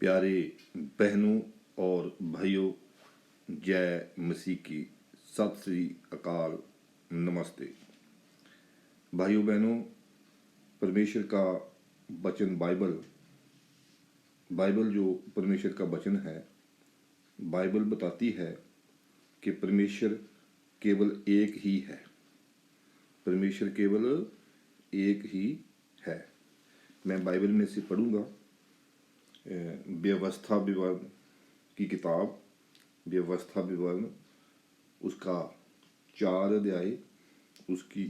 प्यारे बहनों और भाइयों, जय मसीह की, सत श्री अकाल, नमस्ते। भाइयों बहनों, परमेश्वर का वचन बाइबल जो परमेश्वर का वचन है, बाइबल बताती है कि परमेश्वर केवल एक ही है। परमेश्वर केवल एक ही है। मैं बाइबल में से पढ़ूंगा व्यवस्था विवरण की किताब, व्यवस्था विवरण, उसका 4 अध्याय, उसकी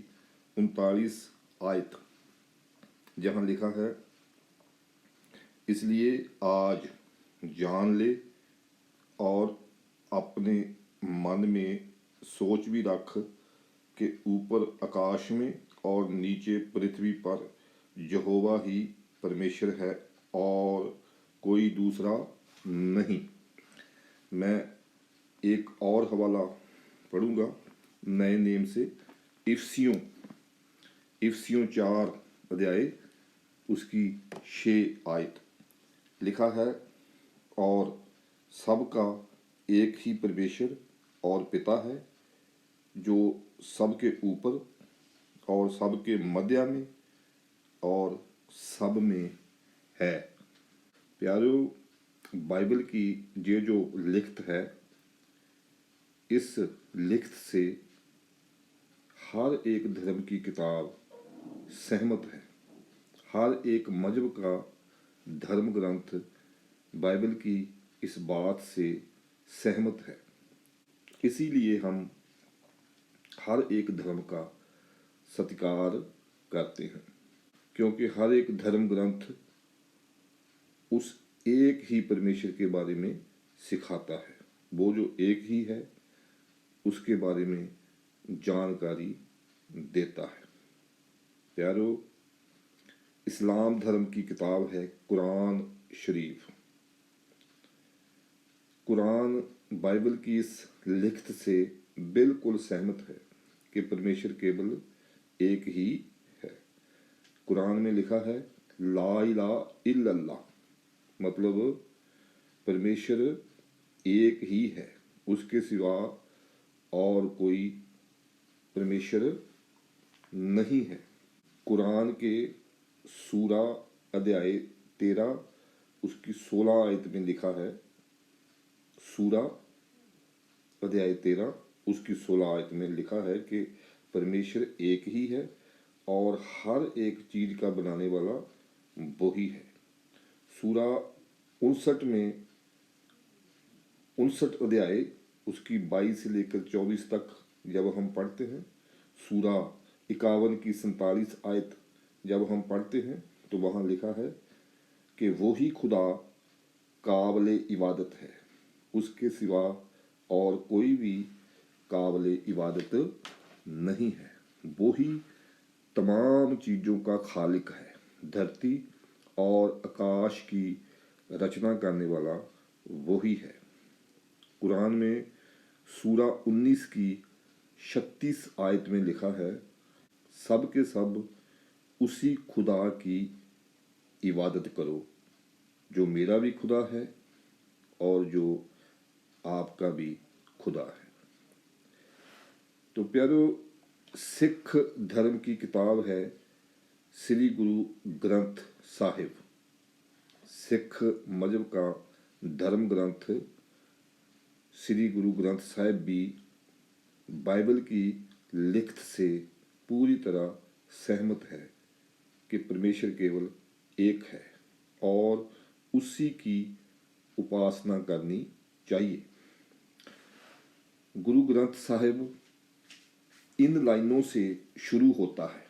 39 आयत, जहाँ लिखा है, इसलिए आज जान ले और अपने मन में सोच भी रख कि ऊपर आकाश में और नीचे पृथ्वी पर यहोवा ही परमेश्वर है और कोई दूसरा नहीं। मैं एक और हवाला पढ़ूंगा नए नेम से, इफ्सियों 4 अध्याय, उसकी 6 आयत, लिखा है, और सबका एक ही परमेश्वर और पिता है, जो सबके ऊपर और सबके मध्य में और सब में है। प्यारों, बाइबल की ये जो लिखत है, इस लिखत से हर एक धर्म की किताब सहमत है। हर एक मजहब का धर्म ग्रंथ बाइबल की इस बात से सहमत है। इसीलिए हम हर एक धर्म का सत्कार करते हैं, क्योंकि हर एक धर्म ग्रंथ उस एक ही परमेश्वर के बारे में सिखाता है। वो जो एक ही है उसके बारे में जानकारी देता है। प्यारो, इस्लाम धर्म की किताब है कुरान शरीफ। कुरान बाइबल की इस लिखत से बिल्कुल सहमत है कि परमेश्वर केवल एक ही है। कुरान में लिखा है, ला इलाहा इल्लल्लाह, मतलब परमेश्वर एक ही है, उसके सिवा और कोई परमेश्वर नहीं है। कुरान के सूरा अध्याय 13, उसकी 16 आयत में लिखा है, सूरा अध्याय 13 उसकी 16 आयत में लिखा है कि परमेश्वर एक ही है और हर एक चीज का बनाने वाला वही है। सूरा 59 में 59 अध्याय, उसकी 22 से लेकर 24 तक जब हम पढ़ते हैं, सूरा 51 की 47 आयत जब हम पढ़ते हैं, तो वहाँ लिखा है कि वो ही खुदा काबिल इबादत है, उसके सिवा और कोई भी काबिल इबादत नहीं है। वो ही तमाम चीज़ों का खालिक है, धरती और आकाश की रचना करने वाला वही है। कुरान में सूरा 19 की 36 आयत में लिखा है, सब के सब उसी खुदा की इबादत करो जो मेरा भी खुदा है और जो आपका भी खुदा है। तो प्यारो, सिख धर्म की किताब है श्री गुरु ग्रंथ साहिब। सिख मजहब का धर्म ग्रंथ श्री गुरु ग्रंथ साहिब भी बाइबल की लिखत से पूरी तरह सहमत है कि परमेश्वर केवल एक है और उसी की उपासना करनी चाहिए। गुरु ग्रंथ साहिब इन लाइनों से शुरू होता है,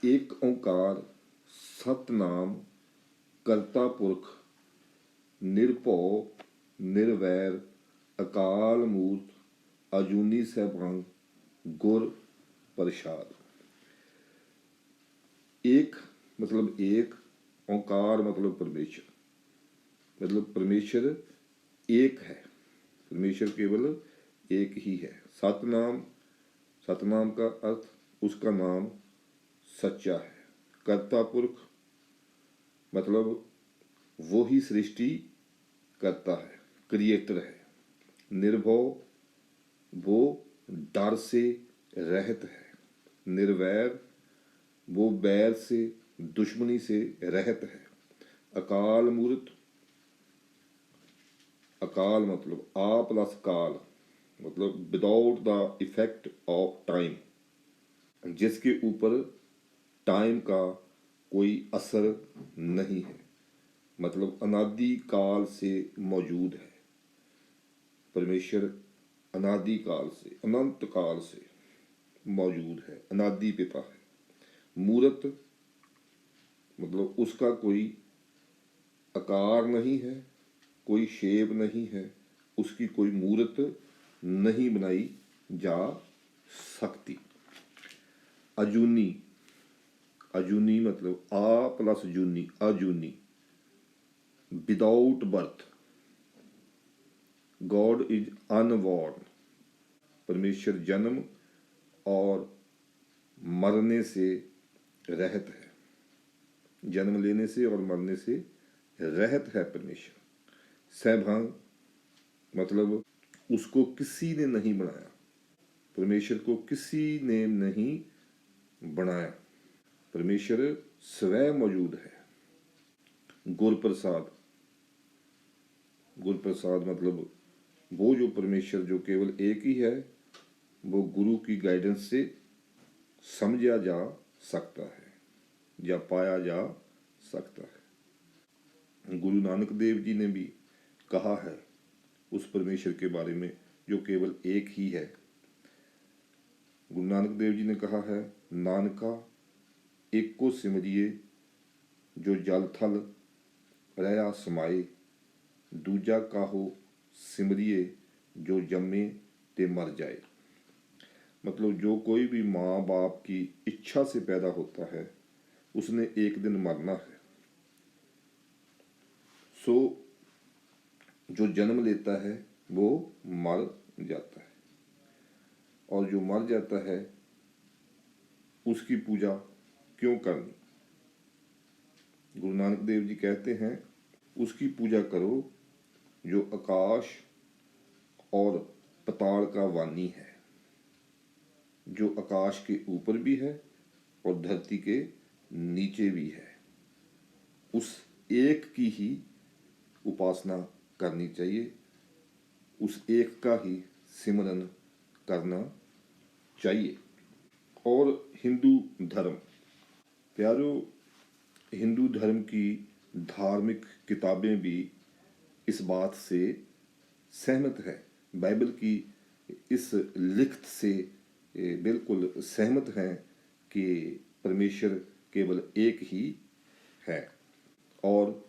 एक ओंकार सतनाम करता पुरख निरभौ निर्वैर अकाल मूर्त अजूनी सैभं गुर प्रसाद। एक मतलब एक, ओंकार मतलब परमेश्वर, मतलब परमेश्वर एक है, परमेश्वर केवल एक ही है। सतनाम, सतनाम का अर्थ उसका नाम सच्चा है। कर्ता पुरख मतलब वो ही सृष्टि करता है, क्रिएटर है। निर्भय, वो डर से रहित है। निर्वैर, वो बैर से, दुश्मनी से रहित है। अकाल मूर्त, अकाल मतलब आ प्लस काल, मतलब without the effect of time, जिसके ऊपर टाइम का कोई असर नहीं है, मतलब अनादि काल से मौजूद है। परमेश्वर अनादि काल से, अनंत काल से मौजूद है, अनादि पिता है। मूर्त मतलब उसका कोई आकार नहीं है, कोई शेप नहीं है, उसकी कोई मूर्त नहीं बनाई जा सकती। अजूनी, अजूनी मतलब आ प्लस जूनी, अजूनी, without birth. God is unborn, परमेश्वर जन्म और मरने से रहित है, जन्म लेने से और मरने से रहित है परमेश्वर। सैभंग मतलब उसको किसी ने नहीं बनाया, परमेश्वर को किसी ने नहीं बनाया, परमेश्वर स्वयं मौजूद है। गुर प्रसाद, गुर प्रसाद मतलब वो जो परमेश्वर जो केवल एक ही है, वो गुरु की गाइडेंस से समझा जा सकता है या पाया जा सकता है। गुरु नानक देव जी ने भी कहा है उस परमेश्वर के बारे में जो केवल एक ही है। गुरु नानक देव जी ने कहा है, नानका एक को सिमरिए जो जल थल रहा समाए, दूजा काहो सिमरिए जो जम्मे ते मर जाए। मतलब जो कोई भी माँ बाप की इच्छा से पैदा होता है उसने एक दिन मरना है। सो जो जन्म लेता है वो मर जाता है, और जो मर जाता है उसकी पूजा क्यों करनी। गुरु नानक देव जी कहते हैं उसकी पूजा करो जो आकाश और पताल का वानी है, जो आकाश के ऊपर भी है और धरती के नीचे भी है। उस एक की ही उपासना करनी चाहिए, उस एक का ही सिमरन करना चाहिए। और हिंदू धर्म, प्यारो, हिंदू धर्म की धार्मिक किताबें भी इस बात से सहमत है, बाइबल की इस लिखत से बिल्कुल सहमत हैं कि परमेश्वर केवल एक ही है और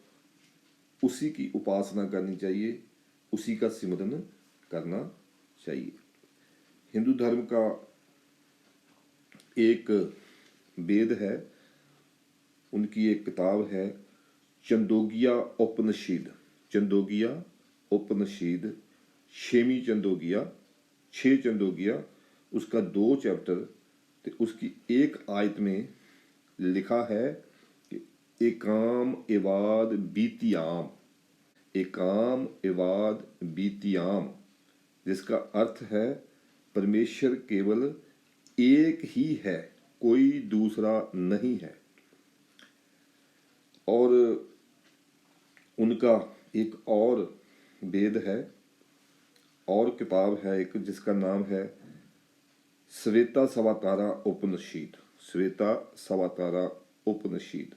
उसी की उपासना करनी चाहिए, उसी का सिमरन करना चाहिए। हिंदू धर्म का एक वेद है, उनकी एक किताब है चंदोगिया उपनिषद। चंदोगिया उपनिषद, छेवीं चंदोगिया, 6 चंदोगिया, उसका 2 चैप्टर ते उसकी एक आयत में लिखा है कि एकाम एवाद बीतियाम, एकाम एवाद बीतियाम, जिसका अर्थ है परमेश्वर केवल एक ही है, कोई दूसरा नहीं है। और उनका एक और वेद है और किताब है एक जिसका नाम है श्वेता सवातारा उपनिषद। श्वेता सवातारा उपनिषद,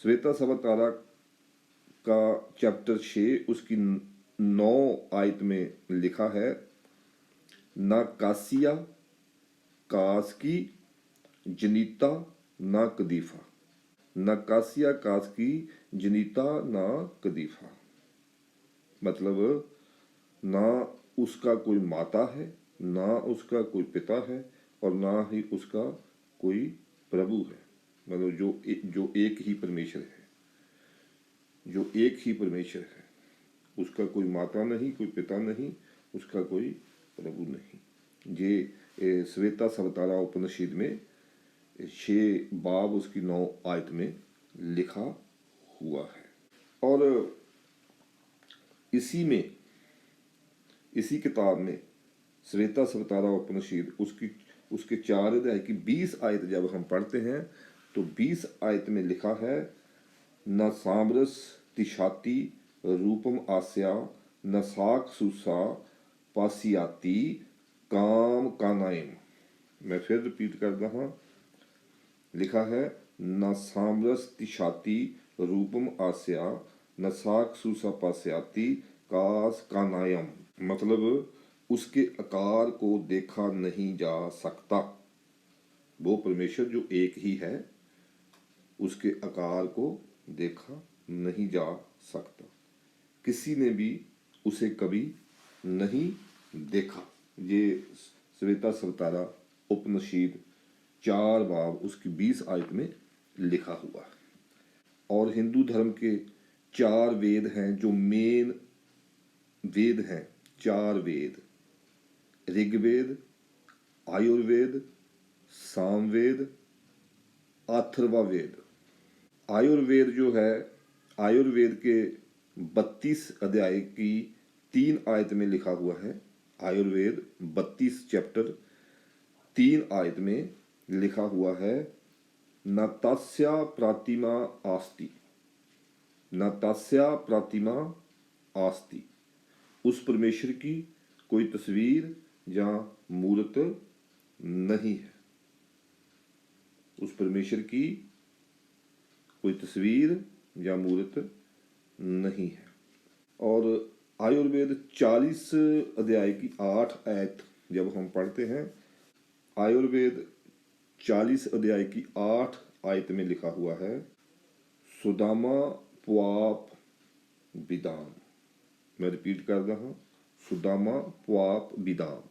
श्वेता सवातारा का चैप्टर 6 उसकी 9 आयत में लिखा है, ना कासिया कासकी जनीता ना कदीफा, ना कासिया कासकी जनीता ना कदीफा, मतलब ना उसका कोई माता है, ना उसका कोई पिता है, और ना ही उसका कोई प्रभु है। मतलब जो एक ही परमेश्वर है, जो एक ही परमेश्वर है, उसका कोई माता नहीं, कोई पिता नहीं, उसका कोई प्रभु नहीं। ये श्वेता सवतारा उपनिषद में 6 बाब उसकी 9 आयत में लिखा हुआ है। और इसी किताब में श्वेता सवतारा उपनिषद उसके 4 अध्याय की 20 आयत जब हम पढ़ते हैं तो 20 आयत में लिखा है, न सामरस तिशाति रूपम आस्या न साक सुसा पासियाती काम कानायम। मैं फिर रिपीट कर रहा हूँ, लिखा है न सामरस तिशाति रूपम आस्या न साक सुसा पासियाती कास कानायम, मतलब उसके आकार को देखा नहीं जा सकता। वो परमेश्वर जो एक ही है उसके आकार को देखा नहीं जा सकता, किसी ने भी उसे कभी नहीं देखा। ये श्वेता सवतारा उपनिषद 4 बाब उसकी 20 आयत में लिखा हुआ है। और हिंदू धर्म के 4 वेद हैं जो मेन वेद हैं, 4 वेद, ऋग्वेद, आयुर्वेद, सामवेद, अथर्ववेद। आयुर्वेद जो है, आयुर्वेद के 32 अध्याय की 3 आयत में लिखा हुआ है। आयुर्वेद 32 चैप्टर 3 आयत में लिखा हुआ है, न तस्या प्रतिमा आस्ति, न तस्या प्रतिमा आस्ति, उस परमेश्वर की कोई तस्वीर या मूर्त नहीं है। उस परमेश्वर की कोई तस्वीर या मूर्त नहीं है। और आयुर्वेद 40 अध्याय की 8 आयत जब हम पढ़ते हैं, आयुर्वेद 40 अध्याय की 8 आयत में लिखा हुआ है, सुदामा प्वाप विदाम। मैं रिपीट कर रहा हूँ, सुदामा प्वाप विदाम।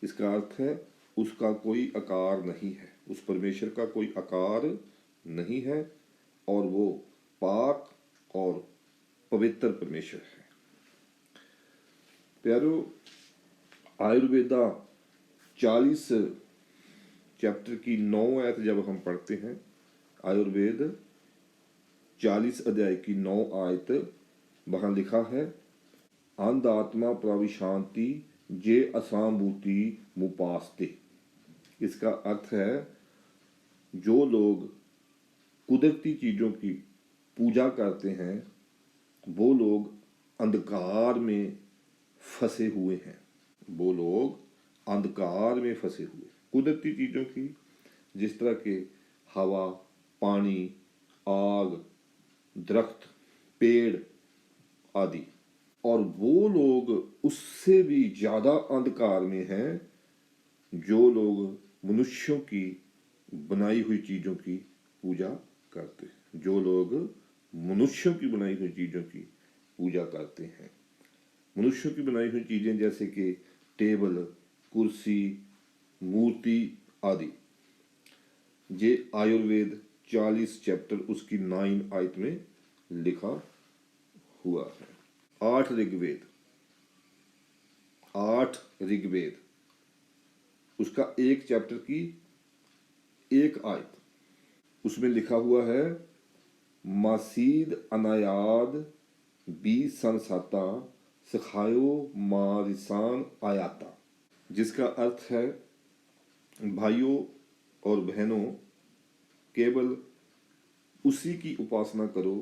इसका अर्थ है उसका कोई आकार नहीं है, उस परमेश्वर का कोई आकार नहीं है और वो पाक और पवित्र परमेश्वर है। प्यारो, आयुर्वेदा 40 चैप्टर की 9 आयत जब हम पढ़ते हैं, आयुर्वेद 40 अध्याय की 9 आयत, वहाँ लिखा है, अंध आत्मा प्रविशांति जे असाम्भूति मुपास्ते। इसका अर्थ है जो लोग कुदरती चीज़ों की पूजा करते हैं वो लोग अंधकार में फंसे हुए हैं। वो लोग अंधकार में फंसे हुए, कुदरती चीज़ों की, जिस तरह के हवा, पानी, आग, दरख्त, पेड़ आदि। और वो लोग उससे भी ज़्यादा अंधकार में हैं जो लोग मनुष्यों की बनाई हुई चीज़ों की पूजा करते हैं। जो लोग मनुष्यों की बनाई हुई चीज़ों की पूजा करते हैं, मनुष्यों की बनाई हुई चीज़ें जैसे कि टेबल, कुर्सी, मूर्ति आदि। ये आयुर्वेद 40 चैप्टर उसकी 9 आयत में लिखा हुआ है। 8 ऋग्वेद उसका 1 चैप्टर की 1 आयत, उसमें लिखा हुआ है, मासीद अनायाद बी संसाता सखायो मारिसान आयाता, जिसका अर्थ है, भाइयों और बहनों, केवल उसी की उपासना करो,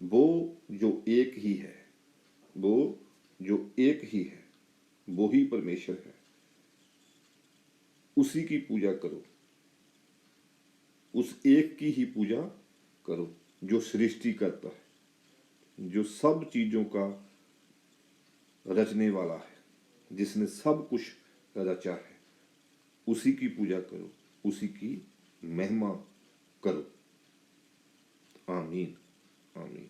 वो जो एक ही है, वो जो एक ही है, वो ही परमेश्वर है। उसी की पूजा करो, उस एक की ही पूजा करो जो सृष्टि करता है, जो सब चीज़ों का रचने वाला है, जिसने सब कुछ रचा है। उसी की पूजा करो, उसी की महिमा करो। आमीन, आमीन।